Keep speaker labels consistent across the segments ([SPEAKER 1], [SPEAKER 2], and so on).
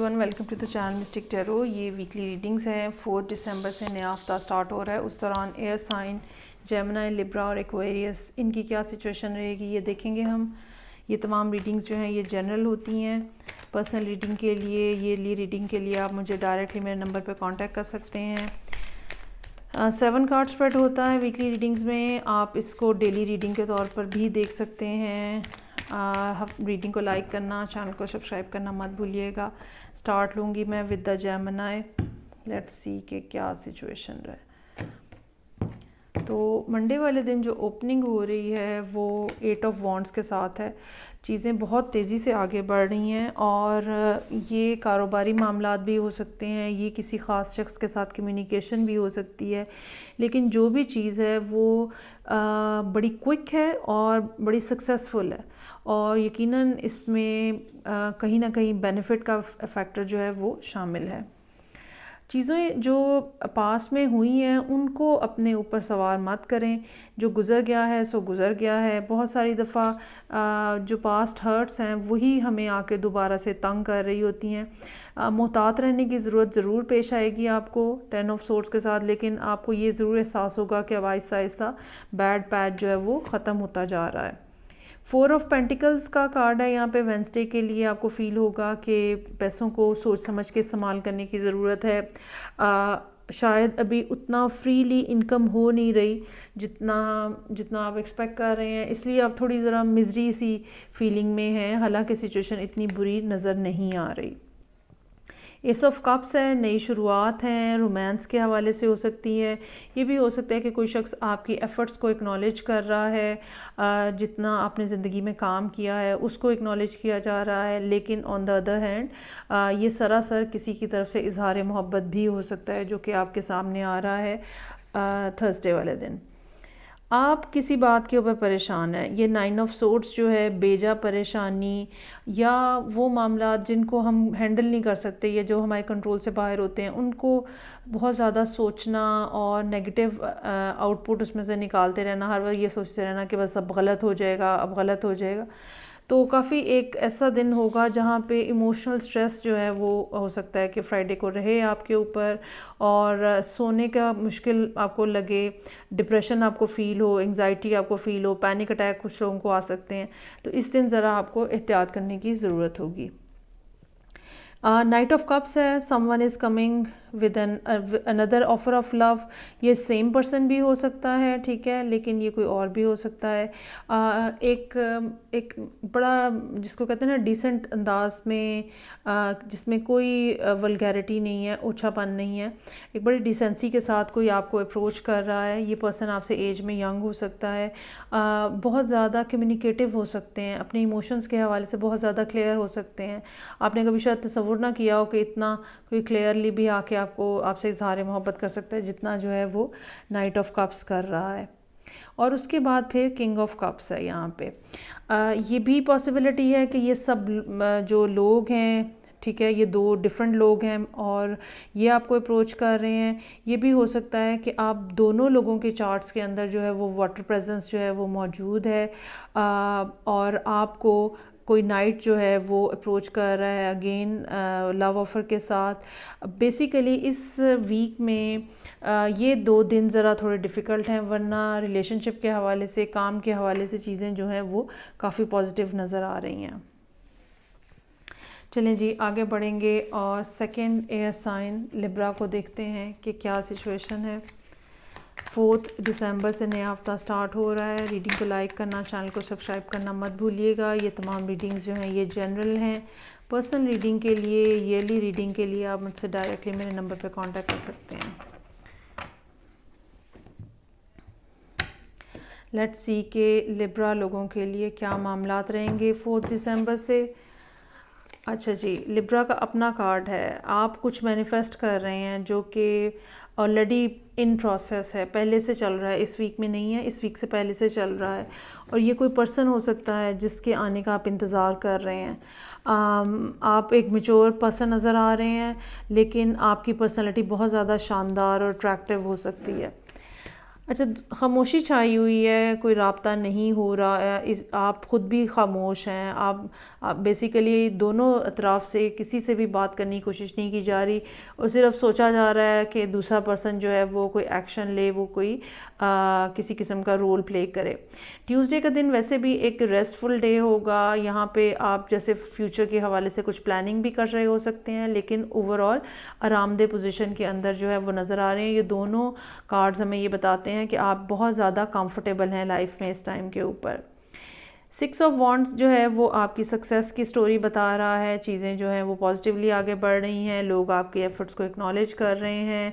[SPEAKER 1] Everyone, welcome to the channel Mystic Tarot. ये weekly readings हैं। 4 दिसंबर से नया हफ्ता स्टार्ट हो रहा है। उस दौरान एयर साइन जेमिनी, लिब्रा और एक्वेरियस, इनकी क्या सिचुएशन रहेगी ये देखेंगे हम। ये तमाम रीडिंग्स जो हैं ये जनरल होती हैं। पर्सनल रीडिंग के लिए, ईयरली रीडिंग के लिए आप मुझे डायरेक्टली मेरे नंबर पर कॉन्टैक्ट कर सकते हैं। 7 कार्ड स्प्रेड होता है वीकली रीडिंग्स में। आप इसको डेली रीडिंग के तौर पर भी देख सकते हैं। रीडिंग को लाइक करना, चैनल को सब्सक्राइब करना मत भूलिएगा। स्टार्ट लूँगी मैं with the Gemini. Let's see कि क्या सिचुएशन रहा है। तो मंडे वाले दिन जो ओपनिंग हो रही है वो 8 ऑफ वॉन्ड्स के साथ है। चीज़ें बहुत तेज़ी से आगे बढ़ रही हैं और ये कारोबारी मामलात भी हो सकते हैं, ये किसी ख़ास शख्स के साथ कम्युनिकेशन भी हो सकती है। लेकिन जो भी चीज़ है वो बड़ी क्विक है और बड़ी सक्सेसफुल है और यकीनन इसमें कहीं ना कहीं बेनिफिट का फैक्टर जो है वो शामिल है। चीज़ें जो पास में हुई हैं उनको अपने ऊपर सवार मत करें। जो गुज़र गया है सो गुज़र गया है। बहुत सारी दफ़ा जो पास्ट हर्ट्स हैं वही हमें आके दोबारा से तंग कर रही होती हैं। मुहतात रहने की ज़रूरत ज़रूर पेश आएगी आपको 10 ऑफ सोर्ड्स के साथ, लेकिन आपको ये ज़रूर एहसास होगा कि अब आहिस्ता आहिस्ता बैड पैच जो है वो ख़त्म होता जा रहा है। 4 ऑफ पेंटिकल्स का कार्ड है यहाँ पे। वेंसडे के लिए आपको फ़ील होगा कि पैसों को सोच समझ के इस्तेमाल करने की ज़रूरत है। शायद अभी उतना फ्रीली इनकम हो नहीं रही जितना जितना आप एक्सपेक्ट कर रहे हैं, इसलिए आप थोड़ी ज़रा मिजरी सी फीलिंग में हैं। हालांकि सिचुएशन इतनी बुरी नज़र नहीं आ रही। एस ऑफ कप्स है, नई शुरुआत हैं, रोमांस के हवाले से हो सकती है। ये भी हो सकता है कि कोई शख्स आपकी एफ़र्ट्स को एक्नॉलेज कर रहा है। जितना आपने ज़िंदगी में काम किया है उसको एक्नॉलेज किया जा रहा है, लेकिन ऑन द अदर हैंड ये सरासर किसी की तरफ से इजहार मोहब्बत भी हो सकता है जो कि आपके सामने आ रहा है थर्सडे वाले दिन। आप किसी बात के ऊपर परेशान हैं। ये 9 ऑफ सोर्ड्स जो है बेजा परेशानी या वो मामला जिनको हम हैंडल नहीं कर सकते या जो हमारे कंट्रोल से बाहर होते हैं उनको बहुत ज़्यादा सोचना और नेगेटिव आउटपुट उसमें से निकालते रहना, हर बार ये सोचते रहना कि बस अब गलत हो जाएगा, अब गलत हो जाएगा। तो काफ़ी एक ऐसा दिन होगा जहाँ पे इमोशनल स्ट्रेस जो है वो हो सकता है कि फ्राइडे को रहे आपके ऊपर और सोने का मुश्किल आपको लगे, डिप्रेशन आपको फ़ील हो, एंजाइटी आपको फ़ील हो, पैनिक अटैक कुछ लोगों को आ सकते हैं। तो इस दिन ज़रा आपको एहतियात करने की ज़रूरत होगी। नाइट ऑफ कप्स है, someone is coming with another offer of love. ये सेम पर्सन भी हो सकता है, ठीक है, लेकिन ये कोई और भी हो सकता है। एक बड़ा जिसको कहते हैं ना डिसेंट अंदाज में, जिसमें कोई वल्गैरिटी नहीं है, ओछापन नहीं है, एक बड़ी डिसेंसी के साथ कोई आपको अप्रोच कर रहा है। ये पर्सन आपसे एज में यंग हो सकता है, बहुत ज़्यादा कम्युनिकेटिव हो सकते हैं, अपने इमोशंस के हवाले से बहुत ज़्यादा क्लियर हो सकते हैं। आपने कभी शायद तसव्वुर ना किया हो कि इतना कोई क्लियरली भी आके आपसे इजहार मोहब्बत कर सकता है जितना जो है वो नाइट ऑफ कप्स कर रहा है। और उसके बाद फिर किंग ऑफ कप्स है यहाँ पे। ये भी पॉसिबिलिटी है कि ये सब जो लोग हैं, ठीक है, ये 2 डिफरेंट लोग हैं और ये आपको अप्रोच कर रहे हैं। ये भी हो सकता है कि आप दोनों लोगों के चार्ट्स के अंदर जो है वो वाटर प्रेजेंस जो है वो मौजूद है और आपको कोई नाइट जो है वो अप्रोच कर रहा है अगेन लव ऑफ़र के साथ। बेसिकली इस वीक में ये 2 दिन ज़रा थोड़े डिफ़िकल्ट हैं, वरना रिलेशनशिप के हवाले से, काम के हवाले से चीज़ें जो हैं वो काफ़ी पॉजिटिव नज़र आ रही हैं। चलें जी आगे बढ़ेंगे और सेकंड एयर साइन लिब्रा को देखते हैं कि क्या सिचुएशन है। 4 दिसंबर से नया हफ्ता स्टार्ट हो रहा है। रीडिंग को लाइक करना, चैनल को सब्सक्राइब करना मत भूलिएगा। ये तमाम रीडिंग्स जो हैं ये जनरल हैं। पर्सनल रीडिंग के लिए, ईयरली रीडिंग के लिए आप मुझसे डायरेक्टली मेरे नंबर पे कांटेक्ट कर सकते हैं। लेट्स सी के लिब्रा लोगों के लिए क्या मामलात रहेंगे 4 दिसंबर से। अच्छा जी, लिब्रा का अपना कार्ड है। आप कुछ मैनिफेस्ट कर रहे हैं जो कि ऑलरेडी इन प्रोसेस है, पहले से चल रहा है, इस वीक में नहीं है, इस वीक से पहले से चल रहा है। और ये कोई पर्सन हो सकता है जिसके आने का आप इंतज़ार कर रहे हैं। आप एक मैच्योर पर्सन नज़र आ रहे हैं, लेकिन आपकी पर्सनैलिटी बहुत ज़्यादा शानदार और अट्रैक्टिव हो सकती है। अच्छा, खामोशी छाई हुई है, कोई राब्ता नहीं हो रहा है, आप ख़ुद भी खामोश हैं, आप बेसिकली दोनों अतराफ़ से किसी से भी बात करने की कोशिश नहीं की जा रही और सिर्फ सोचा जा रहा है कि दूसरा पर्सन जो है वो कोई एक्शन ले, वो कोई किसी किस्म का रोल प्ले करे। ट्यूसडे का दिन वैसे भी एक रेस्टफुल डे होगा, यहाँ पे आप जैसे फ्यूचर के हवाले से कुछ प्लानिंग भी कर रहे हो सकते हैं, लेकिन ओवरऑल आरामदेह पोजीशन के अंदर जो है वो नज़र आ रहे हैं। ये दोनों कार्ड्स हमें ये बताते हैं कि आप बहुत ज़्यादा कंफर्टेबल हैं लाइफ में इस टाइम के ऊपर। 6 ऑफ वॉन्ड्स जो है वो आपकी सक्सेस की स्टोरी बता रहा है, चीज़ें जो हैं वो पॉजिटिवली आगे बढ़ रही हैं, लोग आपके एफर्ट्स को एक्नॉलेज कर रहे हैं।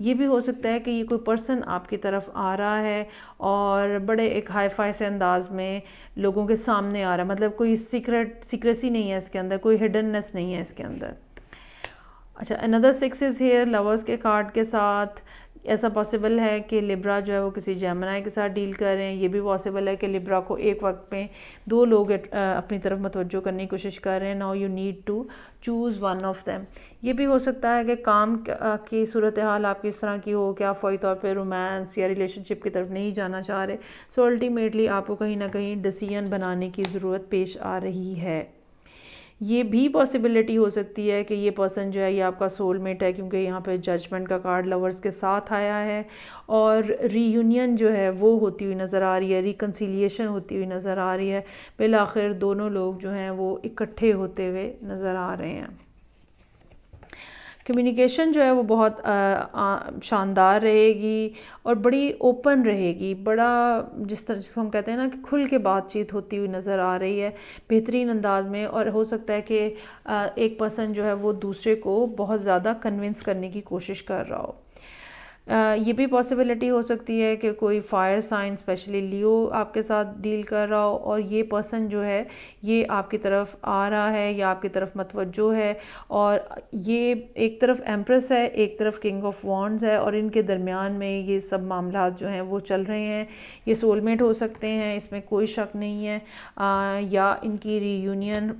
[SPEAKER 1] ये भी हो सकता है कि ये कोई पर्सन आपकी तरफ आ रहा है और बड़े एक हाई फाई से अंदाज में लोगों के सामने आ रहा है, मतलब कोई सीक्रेसी नहीं है इसके अंदर, कोई हिडननेस नहीं है इसके अंदर। अच्छा, अनदर 6 इज़ हेयर, लवर्स के कार्ड के साथ। ऐसा पॉसिबल है कि लिब्रा जो है वो किसी जेमिनी के साथ डील कर रहे हैं। ये भी पॉसिबल है कि लिब्रा को एक वक्त में दो लोग अपनी तरफ मतवज्जो करने की कोशिश कर रहे हैं। Now you need to choose one of them. ये भी हो सकता है कि काम की सूरत हाल आपकी इस तरह की हो कि आप फ़ौरी तौर पे रोमांस या रिलेशनशिप की तरफ नहीं जाना चाह रहे। सो अल्टीमेटली आपको कहीं ना कहीं डिसीजन बनाने की ज़रूरत पेश आ रही है। ये भी पॉसिबिलिटी हो सकती है कि ये पर्सन जो है ये आपका सोलमेट है, क्योंकि यहाँ पे जजमेंट का कार्ड लवर्स के साथ आया है और रीयूनियन जो है वो होती हुई नज़र आ रही है, रिकन्सिलिएशन होती हुई नज़र आ रही है। बिल आखिर दोनों लोग जो हैं वो इकट्ठे होते हुए नज़र आ रहे हैं। कम्युनिकेशन जो है वो बहुत शानदार रहेगी और बड़ी ओपन रहेगी, बड़ा जिसको हम कहते हैं ना कि खुल के बातचीत होती हुई नज़र आ रही है बेहतरीन अंदाज में। और हो सकता है कि एक पर्सन जो है वो दूसरे को बहुत ज़्यादा कन्विंस करने की कोशिश कर रहा हो। ये भी पॉसिबिलिटी हो सकती है कि कोई फायर साइन स्पेशली लियो आपके साथ डील कर रहा हो और ये पर्सन जो है ये आपकी तरफ आ रहा है या आपकी तरफ मतवज्जो है, और ये एक तरफ एम्प्रेस है, एक तरफ किंग ऑफ वॉन्ड्स है और इनके दरमियान में ये सब मामला जो हैं वो चल रहे हैं। ये सोलमेट हो सकते हैं, इसमें कोई शक नहीं है, या इनकी रीयूनियन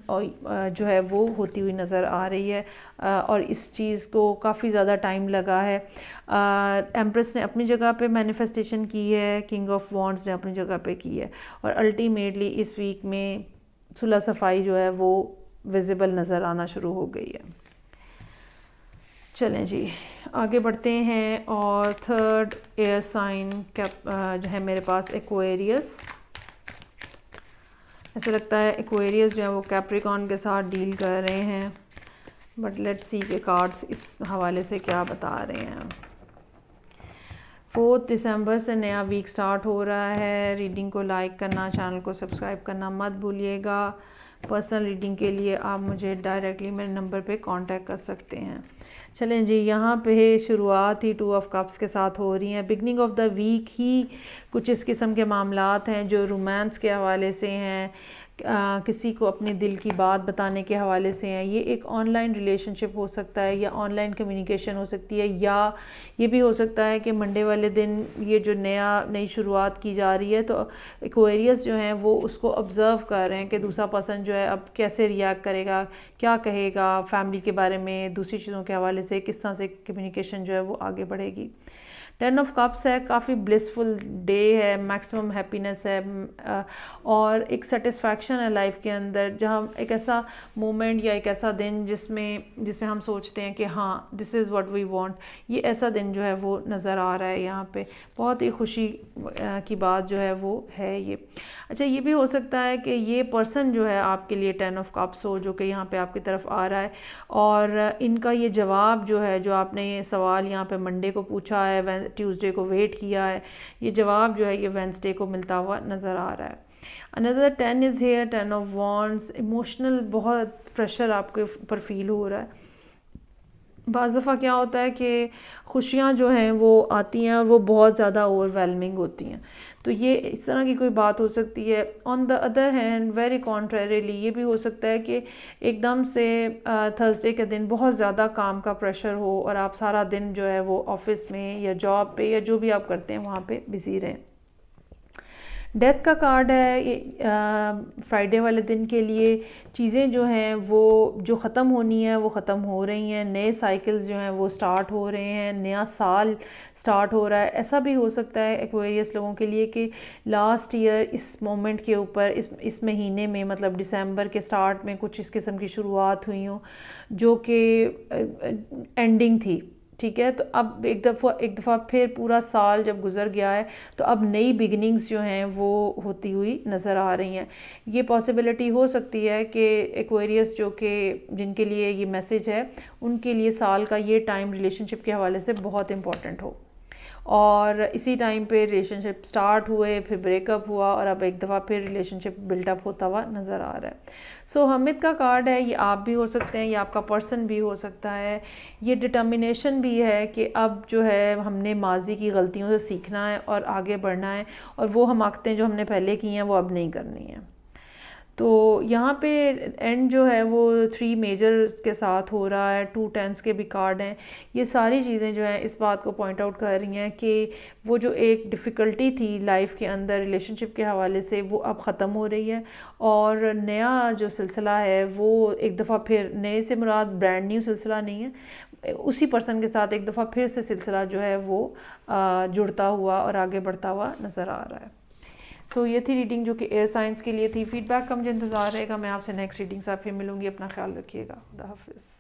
[SPEAKER 1] जो है वो होती हुई नज़र आ रही है और इस चीज़ को काफ़ी ज़्यादा टाइम लगा है। एम्प्रेस ने अपनी जगह पे मैनिफेस्टेशन की है, किंग ऑफ वॉन्ड्स ने अपनी जगह पे की है और अल्टीमेटली इस वीक में सुलह सफाई जो है वो विजिबल नज़र आना शुरू हो गई है। चलें जी आगे बढ़ते हैं और थर्ड एयर साइन जो है मेरे पास एक्वेरियस। ऐसा लगता है एक्वेरियस जो है वो कैप्रिकॉन के साथ डील कर रहे हैं, बट लेट्स सी के कार्ड्स इस हवाले से क्या बता रहे हैं। 4 दिसंबर से नया वीक स्टार्ट हो रहा है। रीडिंग को लाइक करना, चैनल को सब्सक्राइब करना मत भूलिएगा। पर्सनल रीडिंग के लिए आप मुझे डायरेक्टली मेरे नंबर पे कांटेक्ट कर सकते हैं। चलें जी, यहाँ पे शुरुआत ही 2 ऑफ कप्स के साथ हो रही है। बिगनिंग ऑफ द वीक ही कुछ इस किस्म के मामलात हैं जो रोमांस के हवाले से हैं, किसी को अपने दिल की बात बताने के हवाले से हैं। ये एक ऑनलाइन रिलेशनशिप हो सकता है या ऑनलाइन कम्युनिकेशन हो सकती है, या ये भी हो सकता है कि मंडे वाले दिन ये जो नई शुरुआत की जा रही है तो एक्वेरियस जो हैं वो उसको ऑब्ज़र्व कर रहे हैं कि दूसरा पर्सन जो है अब कैसे रिएक्ट करेगा, क्या कहेगा फैमिली के बारे में, दूसरी चीज़ों के हवाले से किस तरह से कम्युनिकेशन जो है वो आगे बढ़ेगी। 10 ऑफ कप्स है, काफ़ी ब्लिसफुल डे है, मैक्सिमम हैप्पीनेस है और एक सेटिस्फैक्शन है लाइफ के अंदर, जहाँ एक ऐसा मोमेंट या एक ऐसा दिन जिसमें हम सोचते हैं कि हाँ this is what we want. ये ऐसा दिन जो है वो नज़र आ रहा है यहाँ पे, बहुत ही खुशी की बात जो है वो है ये। अच्छा, ये भी हो सकता है कि ये पर्सन जो है आपके लिए 10 ऑफ कप्स हो, जो कि यहाँ पे आपकी तरफ आ रहा है और इनका ये जवाब जो है, जो आपने ये सवाल यहाँ पे मंडे को पूछा है, ट्यूसडे को वेट किया है, ये जवाब जो है ये वेंसडे को मिलता हुआ नज़र आ रहा है। Another 10 is here, 10 of wands. Emotional बहुत प्रेशर आपके ऊपर फील हो रहा है। बाज़ दफ़ा क्या होता है कि खुशियाँ जो हैं वो आती हैं और वो बहुत ज़्यादा ओवरवेलमिंग होती हैं, तो ये इस तरह की कोई बात हो सकती है। On the other hand very contrarily ये भी हो सकता है कि एकदम से थर्सडे के दिन बहुत ज़्यादा काम का प्रेशर हो और आप सारा दिन जो है वो ऑफिस में या जॉब पे या जो भी आप करते हैं वहाँ पे बिज़ी रहें। डेथ का कार्ड है फ्राइडे वाले दिन के लिए। चीज़ें जो हैं वो जो ख़त्म होनी है वो ख़त्म हो रही हैं, नए साइकिल्स जो हैं वो स्टार्ट हो रहे हैं, नया साल स्टार्ट हो रहा है। ऐसा भी हो सकता है एक्वेरियस लोगों के लिए कि लास्ट ईयर इस मोमेंट के ऊपर इस महीने में, मतलब दिसंबर के स्टार्ट में कुछ इस किस्म की शुरुआत हुई हो जो कि एंडिंग थी, ठीक है। तो अब एक दफ़ा फिर पूरा साल जब गुजर गया है तो अब नई बिगिनिंग्स जो हैं वो होती हुई नज़र आ रही हैं। ये पॉसिबिलिटी हो सकती है कि एक्वेरियस जो कि जिनके लिए ये मैसेज है उनके लिए साल का ये टाइम रिलेशनशिप के हवाले से बहुत इम्पॉर्टेंट हो, और इसी टाइम पे रिलेशनशिप स्टार्ट हुए, फिर ब्रेकअप हुआ और अब एक दफ़ा फिर रिलेशनशिप बिल्डअप होता हुआ नज़र आ रहा है। सो हामिद का कार्ड है, ये आप भी हो सकते हैं, ये आपका पर्सन भी हो सकता है। ये डिटर्मिनेशन भी है कि अब जो है हमने माजी की गलतियों से सीखना है और आगे बढ़ना है, और वो हम आकतें जो हमने पहले की हैं वो अब नहीं करनी है। तो यहाँ पे एंड जो है वो 3 मेजर्स के साथ हो रहा है, 2 टेंस के भी कार्ड हैं। ये सारी चीज़ें जो हैं इस बात को पॉइंट आउट कर रही हैं कि वो जो एक डिफ़िकल्टी थी लाइफ के अंदर रिलेशनशिप के हवाले से वो अब ख़त्म हो रही है, और नया जो सिलसिला है वो एक दफ़ा फिर, नए से मुराद ब्रांड न्यू सिलसिला नहीं है, उसी पर्सन के साथ एक दफ़ा फिर से सिलसिला जो है वो जुड़ता हुआ और आगे बढ़ता हुआ नज़र आ रहा है। सो ये थी रीडिंग जो कि एयर साइंस के लिए थी। फीडबैक का मुझे इंतज़ार रहेगा। मैं आपसे नेक्स्ट रीडिंग से फिर मिलूँगी। अपना ख्याल रखिएगा। खुदा हाफिज़।